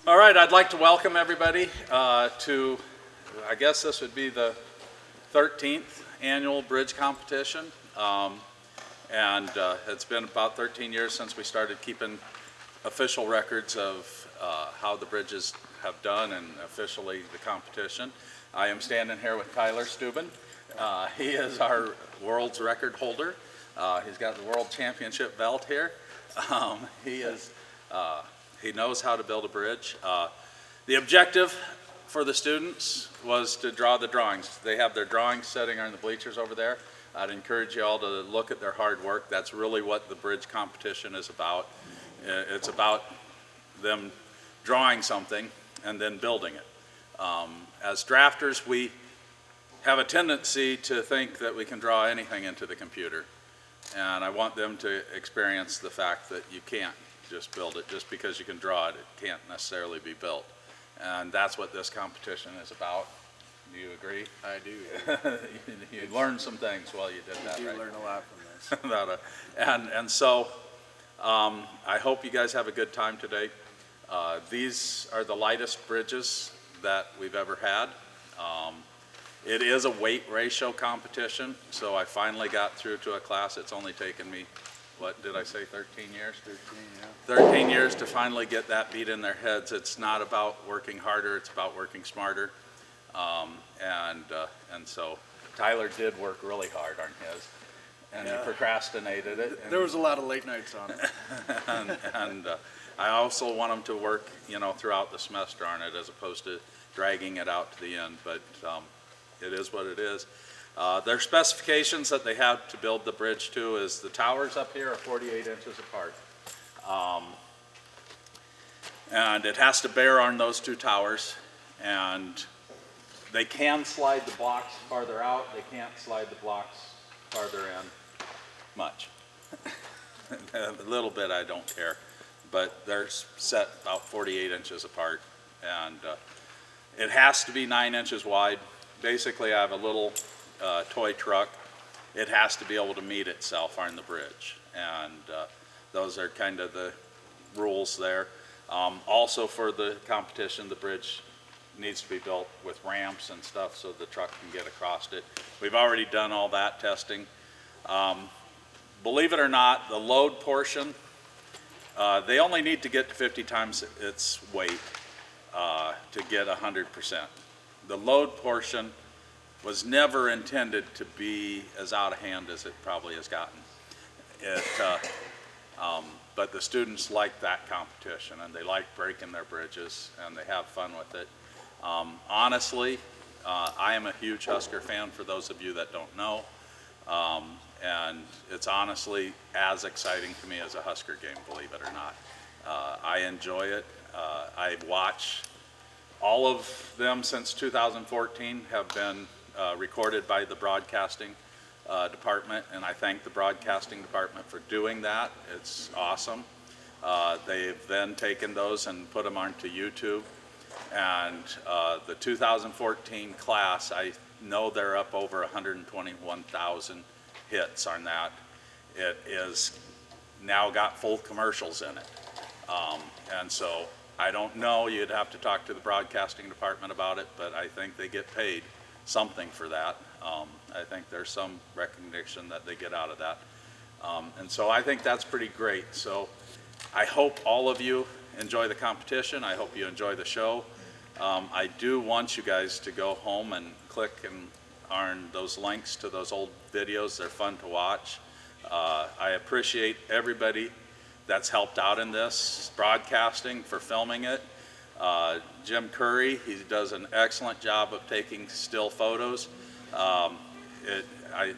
All right, I'd like to welcome everybody to, I guess this would be the 13th annual bridge competition. It's been about 13 years since we started keeping official records of how the bridges have done and officially the competition. I am standing here with Tyler Steuben. He is our world's record holder. He's got the world championship belt here. He knows how to build a bridge. The objective for the students was to draw the drawings. They have their drawings sitting on the bleachers over there. I'd encourage you all to look at their hard work. That's really what the bridge competition is about. It's about them drawing something and then building it. As drafters, we have a tendency to think that we can draw anything into the computer. And I want them to experience the fact that you can't just build it. Just because you can draw it, it can't necessarily be built. And that's what this competition is about. Do you agree? I do. Yeah. You learned some things while you did that, You right? learn a lot from this. So I hope you guys have a good time today. These are the lightest bridges that we've ever had. It is a weight ratio competition, so I finally got through to a class. It's only taken me, what did I say, 13 years? 13, yeah. 13 years to finally get that beat in their heads. It's not about working harder, it's about working smarter. So Tyler did work really hard on his, and Yeah. he procrastinated it. There was a lot of late nights on it. I also want them to work, throughout the semester on it as opposed to dragging it out to the end, but it is what it is. Their specifications that they have to build the bridge to is the towers up here are 48 inches apart. And it has to bear on those two towers, and they can slide the blocks farther out. They can't slide the blocks farther in much. A little bit I don't care, but they're set about 48 inches apart, and it has to be 9 inches wide. Basically, I have a little toy truck. It has to be able to meet itself on the bridge, and those are kind of the rules there. Also for the competition, the bridge needs to be built with ramps and stuff so the truck can get across it. We've already done all that testing. Believe it or not, the load portion, they only need to get to 50 times its weight to get 100%. The load portion was never intended to be as out of hand as it probably has gotten. But the students like that competition, and they like breaking their bridges, and they have fun with it. Honestly, I am a huge Husker fan, for those of you that don't know, and it's honestly as exciting to me as a Husker game, believe it or not. I enjoy it. I watch all of them since 2014 have been recorded by the broadcasting department, and I thank the broadcasting department for doing that. It's awesome. They've then taken those and put them onto YouTube, and the 2014 class, I know they're up over 121,000 hits on that. It is now got full commercials in it, and so I don't know, you'd have to talk to the broadcasting department about it, but I think they get paid something for that. I think there's some recognition that they get out of that. And so I think that's pretty great. So I hope all of you enjoy the competition. I hope you enjoy the show. I do want you guys to go home and click and on those links to those old videos. They're fun to watch. I appreciate everybody that's helped out in this, broadcasting, for filming it. Jim Curry, he does an excellent job of taking still photos.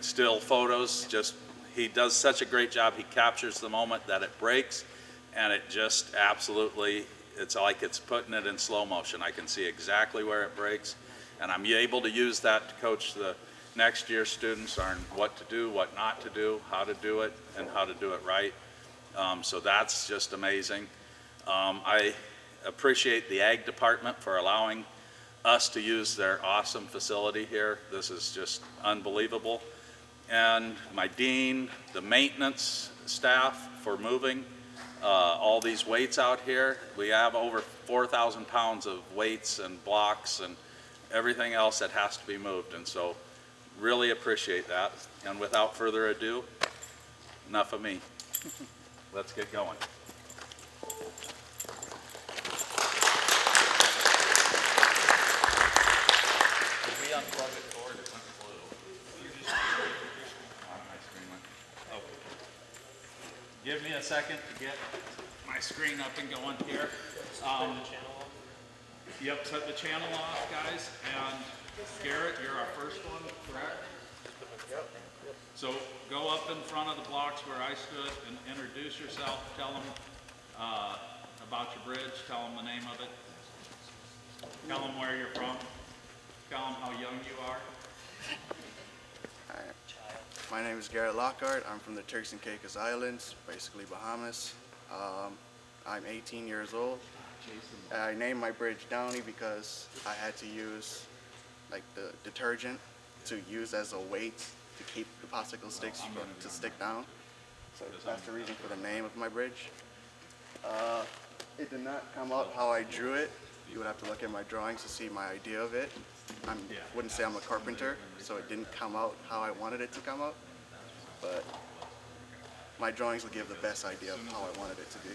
Still photos, he does such a great job. He captures the moment that it breaks, and it just absolutely, it's like it's putting it in slow motion. I can see exactly where it breaks, and I'm able to use that to coach the next year's students on what to do, what not to do, how to do it, and how to do it right. So that's just amazing. I appreciate the Ag Department for allowing us to use their awesome facility here. This is just unbelievable. And my dean, the maintenance staff for moving, all these weights out here. We have over 4,000 pounds of weights and blocks and everything else that has to be moved, and so really appreciate that. And without further ado, enough of me. Let's get going. Did we unplug it for it? It went blue. My screen went. Oh. Give me a second to get my screen up and going here. Yep, set the channel off, guys. And Garrett, you're our first one, correct? Yep. So go up in front of the blocks where I stood and introduce yourself. Tell them about your bridge. Tell them the name of it. Tell them where you're from. Tell them how young you are. Hi. My name is Garrett Lockhart. I'm from the Turks and Caicos Islands, basically Bahamas. I'm 18 years old. I named my bridge Downy because I had to use like the detergent to use as a weight to keep the popsicle sticks to stick down. So that's the reason for the name of my bridge. It did not come out how I drew it. You would have to look at my drawings to see my idea of it. I wouldn't say I'm a carpenter, so it didn't come out how I wanted it to come out. But my drawings will give the best idea of how I wanted it to be.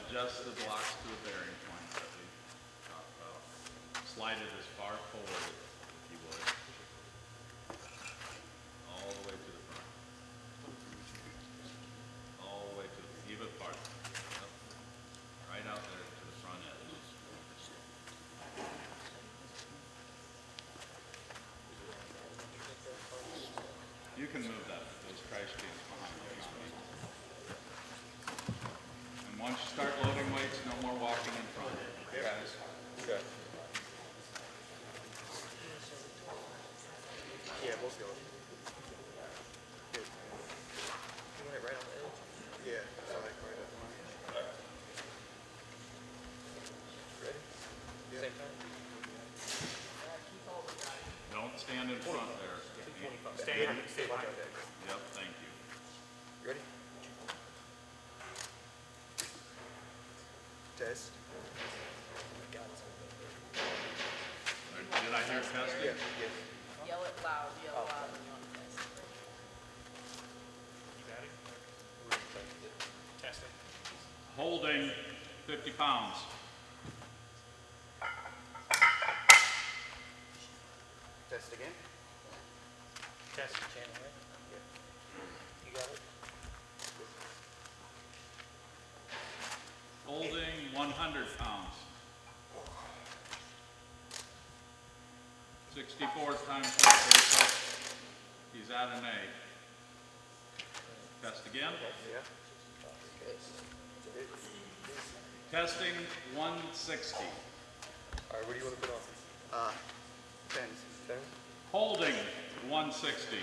Adjust the blocks to a bearing point that we talked about. Slide it as far forward, if you would. All the way to the front. All the way to the, even farther. Yep. Right out there to the front edge. You can move those trash cans behind you. Once you start loading weights, no more walking in front. Okay, guys? Okay. Yeah, we'll go. Good. You want it right on the edge? Yeah, so like right up mine. Ready? Yeah. Same time? Don't stand in front there. Stay behind. Yep, thank you. Ready? Test. Did I hear testing? Yes. Yell it loud, yell loud when you want to test. You got it? Testing. Holding 50 pounds. Test again. Test the channel, right? You got it? Holding 100 pounds. 64 times weight ratio. He's at an A. Test again. Yeah. Testing 160. All right, what do you want to put on? 10. 10? Holding 160.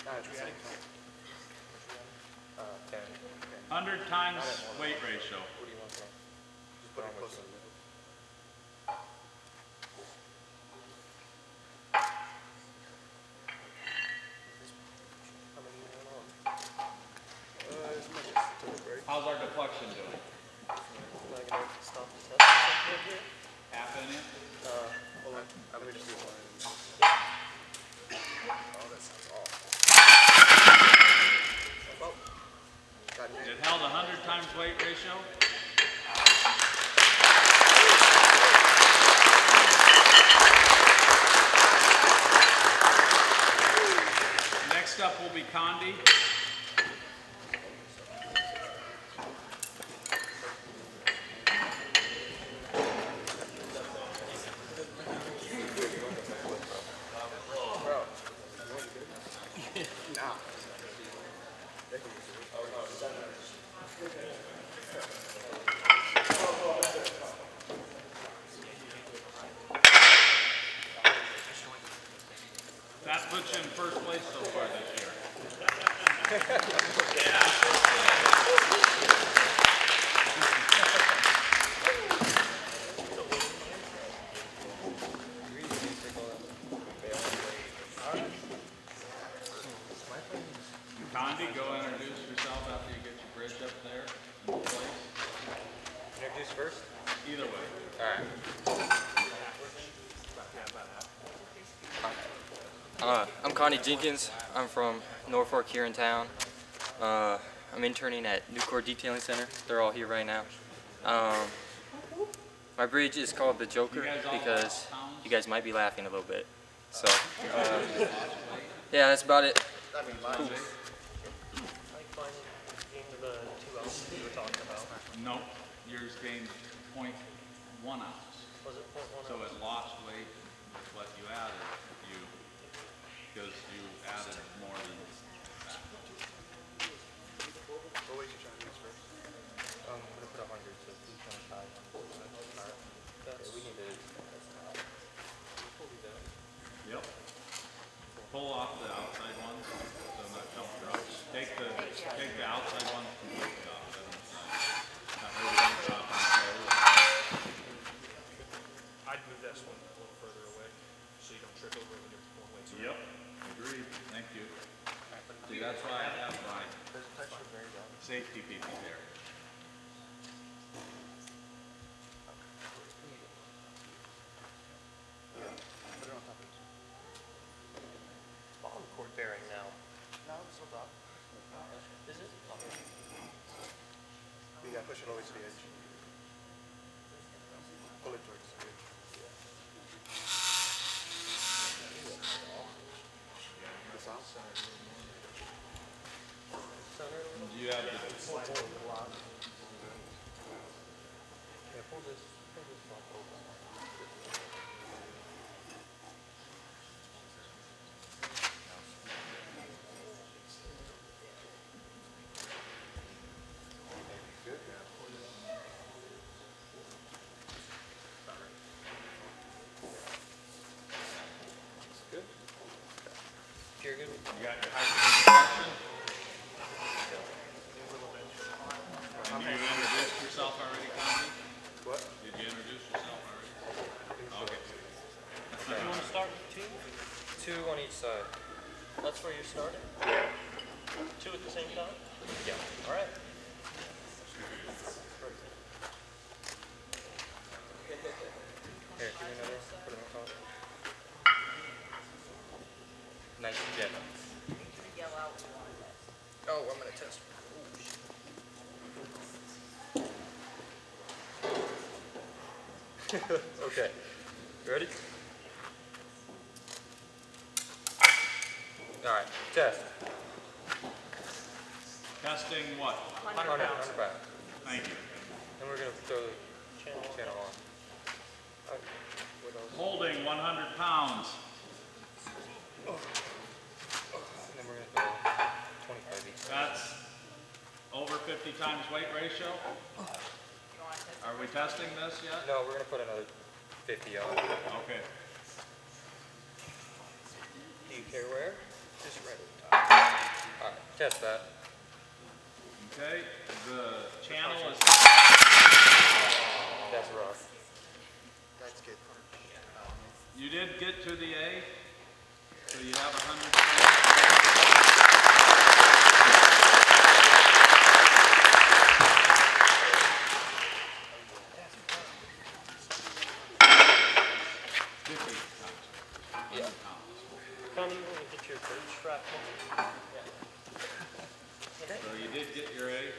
At the same time. 10. 100 times weight ratio. What do you want to put on? Just put it close to the middle. How many you want on? As much as to the break. How's our deflection doing? Not gonna stop the test here? Half in it? Hold on. Let me just do one. Oh, that sounds off. Well, got it. It held 100 times weight ratio. Next up will be Condi. introduce first? Either way. All right. I'm Connie Jenkins. I'm from Norfolk here in town. I'm interning at Nucor Detailing Center. They're all here right now. My bridge is called the Joker because you guys might be laughing a little bit. So, yeah, that's about it. Like finding the 2 ounces you were talking about. No, yours gained 0.1 ounce. Was it 0.1 So it lost weight with what you added, because you added more than that. What weight you trying to use first? I'm gonna put 100, so 225. Alright. We need to. Yep. Pull off the outside one, so that don't drop. Take the outside one completely off. That way we don't drop on the I'd move this one a little further away, so you don't trip over when you're pulling weights. Yep, agreed, thank you. See, that's why I have my safety people here. bottom cord bearing now? No, it's still top. Is it? You gotta push it always to the edge. Pull it towards the edge. This out? Do you have the, Yeah, pull this block over. good? You're good? You got your height protection? And you introduced yourself already, Connie? What? Did you introduce yourself already? Okay. You want to start with 2? 2 on each side. That's where you're starting? Yeah. 2 at the same time? Yeah. All right. Here, give me another. Put it on top. Nice and gentle. Yell out when you want to test. Oh, I'm gonna test. Okay. You ready? All right. Test. Testing what? 100 pounds. Thank you. And we're gonna throw the channel on. What else? Holding 100 pounds. And then we're gonna throw 25 each. That's over 50 times weight ratio. You want to test? Are we testing this yet? No, we're gonna put another 50 on. Okay. Do you care where? Just right at the top. All right. Test that. Okay. The channel is. That's rough. That's good. You did get to the A, so you have 100 pounds. 50 times. 100 pounds. Connie, you want to get your bird strap on? So you did get your A.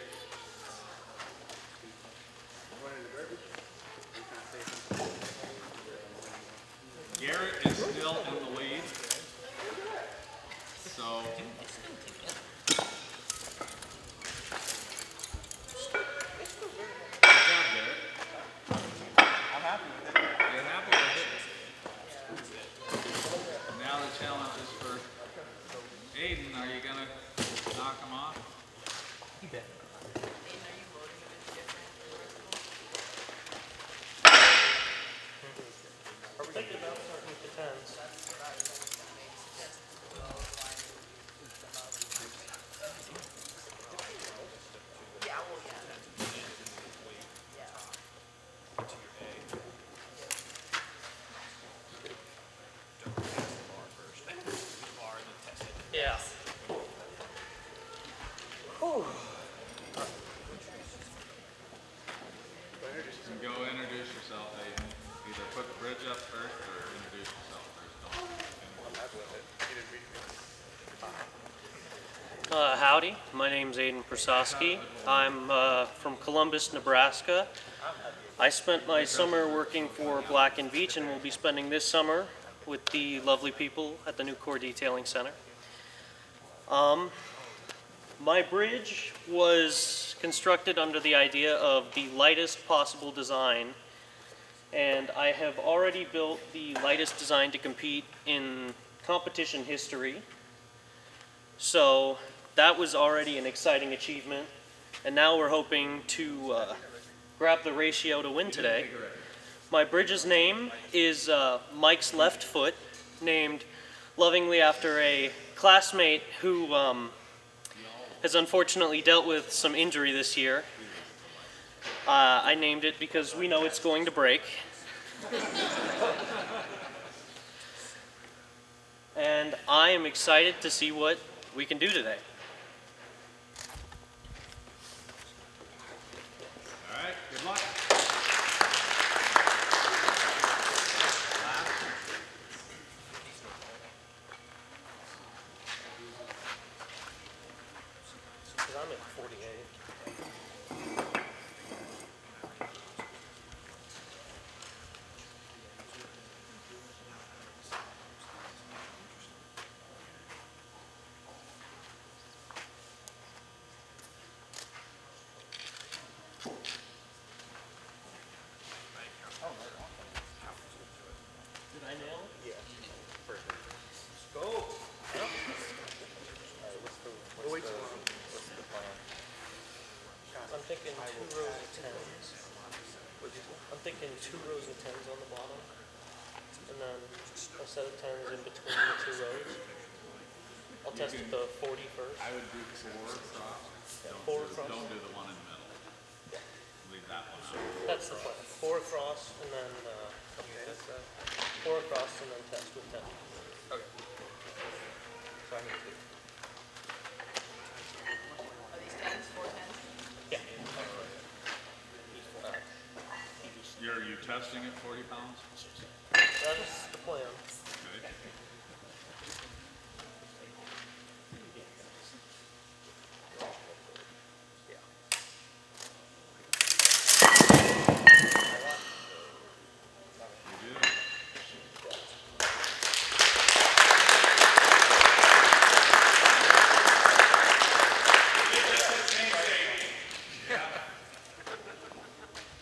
And go introduce yourself, Aiden. Either put the bridge up first or introduce yourself first. Howdy, my name's Aiden Prasowski. I'm from Columbus, Nebraska. I spent my summer working for Black & Veatch and will be spending this summer with the lovely people at the new Core Detailing Center. My bridge was constructed under the idea of the lightest possible design, and I have already built the lightest design to compete in competition history. So that was already an exciting achievement, and now we're hoping to grab the ratio to win today. My bridge's name is Mike's Left Foot, named lovingly after a classmate who has unfortunately dealt with some injury this year. I named it because we know it's going to break. And I am excited to see what we can do today. All right, good luck. Because I'm at 48. Did I nail it? Yeah. Perfect. Go. Yep. What's the plan? I'm thinking 2 rows of 10s. I'm thinking 2 rows of 10s on the bottom, and then a set of 10s in between the 2 rows. I'll test the 40 first. I would do 4 across. Yeah, 4 across. Don't do the one in the middle. Leave that one out. That's the plan. 4 across, and then 4 across, and then test with 10. Okay. So I need to. Are these tens, 4 tens? Yeah. Are you testing at 40 pounds? That is the plan. Okay. You do?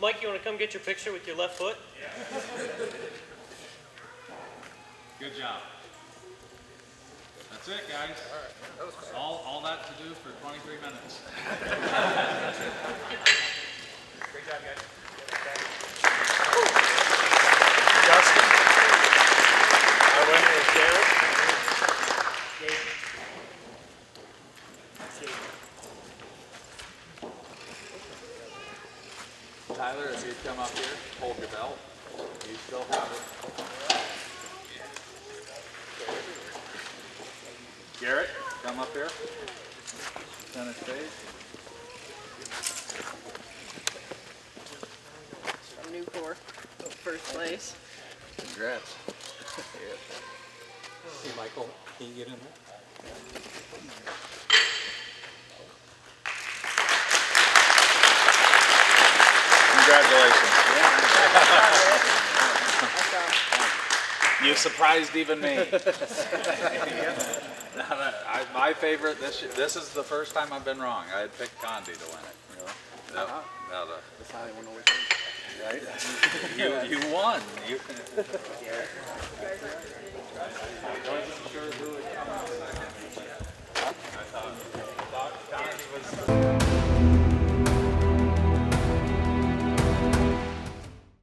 Mike, you want to come get your picture with your left foot? Good job. That's it, guys. All that to do for 23 minutes. Great job, guys. Justin? Our winner is Garrett. Tyler, if you'd come up here, hold your belt. You still have it. Garrett, come up here. Center stage. From New Core, first place. Congrats. Hey, Michael, can you get in there? Congratulations. That's all. You surprised even me. My favorite, this is the first time I've been wrong. I had picked Condi to win it. Really? That's how anyone always wins. Right? You won. You, You guys are sure who would come out second. I thought Condi was...